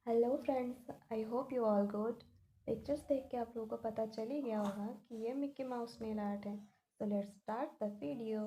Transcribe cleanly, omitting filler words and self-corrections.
Hello friends, I hope you all good. Pictures देख के आप लोगों को पता चल ही गया होगा कि ये मिक्की माउस नेल आर्ट है। So let's start the video.